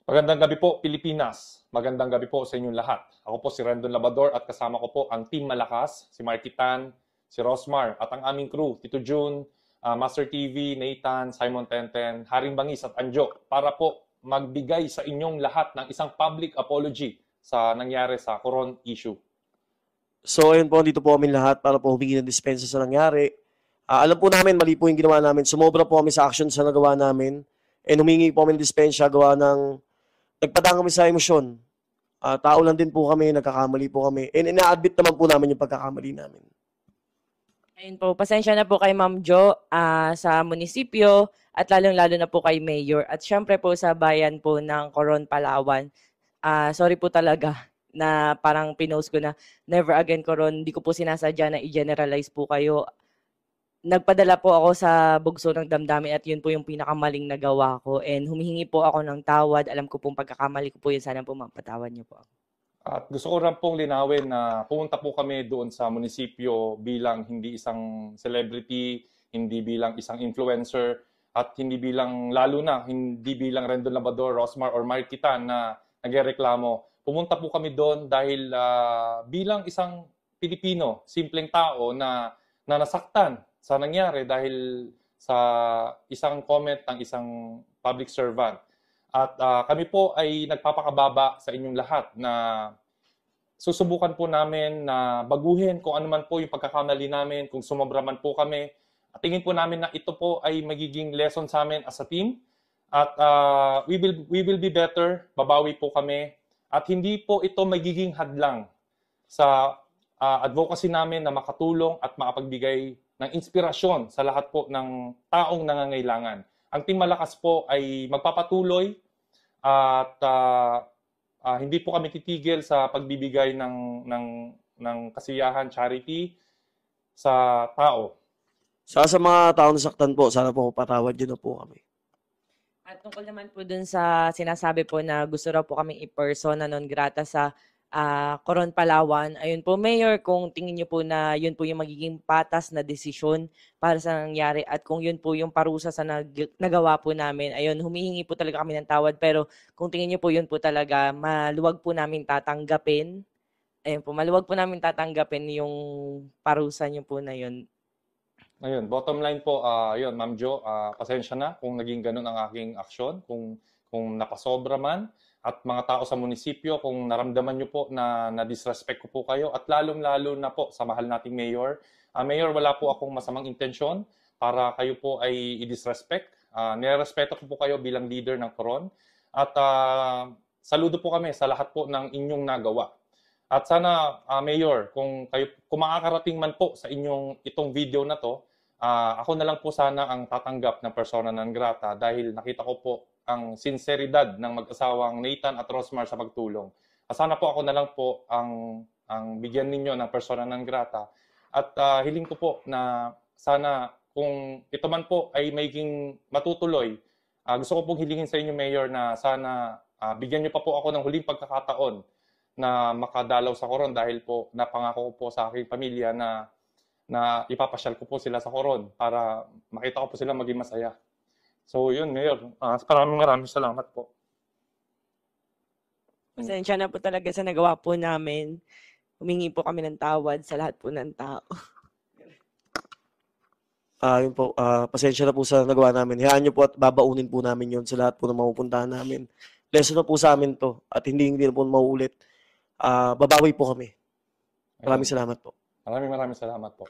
Magandang gabi po, Pilipinas. Magandang gabi po sa inyong lahat. Ako po si Rendon Labrador at kasama ko po ang Team Malakas, si Marky Tan, si Rosmar at ang aming crew, Tito June, Master TV, Nathan, Simon Tenten, Haring Bangis at Anjo para po magbigay sa inyong lahat ng isang public apology sa nangyari sa Coron issue. So ayun po, dito po kami lahat para po humingi ng dispensa sa nangyari. Alam po namin, mali po yung ginawa namin. Sumobra po kami sa action sa nagawa namin. And humingi po kami ng dispensa gawa ng nagpadaan kami sa emosyon. Tao lang din po kami, nagkakamali po kami. And ina-admit naman po namin yung pagkakamali namin. Ayun po, pasensya na po kay Ma'am Jo sa munisipyo at lalong-lalo na po kay Mayor. At syempre po sa bayan po ng Coron, Palawan. Sorry po talaga na parang pinost ko na never again Coron. Hindi ko po sinasadya na i-generalize po kayo. Nagpadala po ako sa bugso ng damdamin at yun po yung pinakamaling nagawa ko. And humihingi po ako ng tawad. Alam ko pong pagkakamali ko po yun. Sana po mapatawad niyo po ako. At gusto ko rin pong linawin na pumunta po kami doon sa munisipyo bilang hindi isang celebrity, hindi bilang isang influencer, at hindi bilang, lalo na, hindi bilang Rendon Labrador, Rosmar, or Marky Tan na nagreklamo. Pumunta po kami doon dahil bilang isang Pilipino, simpleng tao na nasaktan sa nangyari dahil sa isang comment ng isang public servant. At kami po ay nagpapakababa sa inyong lahat na susubukan po namin na baguhin kung ano man po yung pagkakamali namin, kung sumobra man po kami. At tingin po namin na ito po ay magiging lesson sa amin as a team. At we will be better, babawi po kami. At hindi po ito magiging hadlang sa advocacy namin na makatulong at makapagbigay ng inspirasyon sa lahat po ng taong nangangailangan. Ang Team Malakas po ay magpapatuloy at hindi po kami titigil sa pagbibigay ng kasiyahan, charity sa tao. Sa mga taong nasaktan po, sana po patawad nyo na po kami. At tungkol naman po dun sa sinasabi po na gusto raw po kaming i-persona non grata sa Coron, Palawan. Ayun po, Mayor, kung tingin niyo po na yun po yung magiging patas na desisyon para sa nangyari at kung yun po yung parusa sa nagawa po namin, ayun, humihingi po talaga kami ng tawad. Pero kung tingin niyo po yun po talaga, maluwag po namin tatanggapin. Ayun po, maluwag po namin tatanggapin yung parusa niyo po na yun. Ayun, bottom line po, yun, Ma'am Jo, pasensya na kung naging ganun ang aking aksyon, kung napasobra man. At mga tao sa munisipyo, kung naramdaman nyo po na disrespect ko po kayo, at lalong-lalo na po sa mahal nating Mayor. Mayor, wala po akong masamang intensyon para kayo po ay i-disrespect. Nirespeto ko po kayo bilang leader ng Coron. At saludo po kami sa lahat po ng inyong nagawa. At sana, Mayor, kung makakarating man po sa inyong itong video na to, ako na lang po sana ang tatanggap ng persona non grata dahil nakita ko po ang sinseridad ng mag-asawang Nathan at Rosmar sa pagtulong. Sana po ako na lang po ang bigyan ninyo ng persona non grata. At hiling ko po na sana kung ito man po ay maging matutuloy, gusto ko pong hilingin sa inyo, Mayor, na sana bigyan niyo pa po ako ng huling pagkakataon na makadalaw sa Coron dahil po napangako ko po sa aking pamilya na ipapasyal ko po sila sa Coron para makita ko po sila maging masaya. So yun, Mayor. Maraming salamat po. Pasensya na po talaga sa nagawa po namin. Humingi po kami ng tawad sa lahat po ng tao. Yun po, pasensya na po sa nagawa namin. Hayaan nyo po at babaunin po namin yun sa lahat po ng mapupuntahan namin. Lesson na po sa amin to at hindi na po mauulit. Babawi po kami. Maraming salamat po. Maraming salamat po.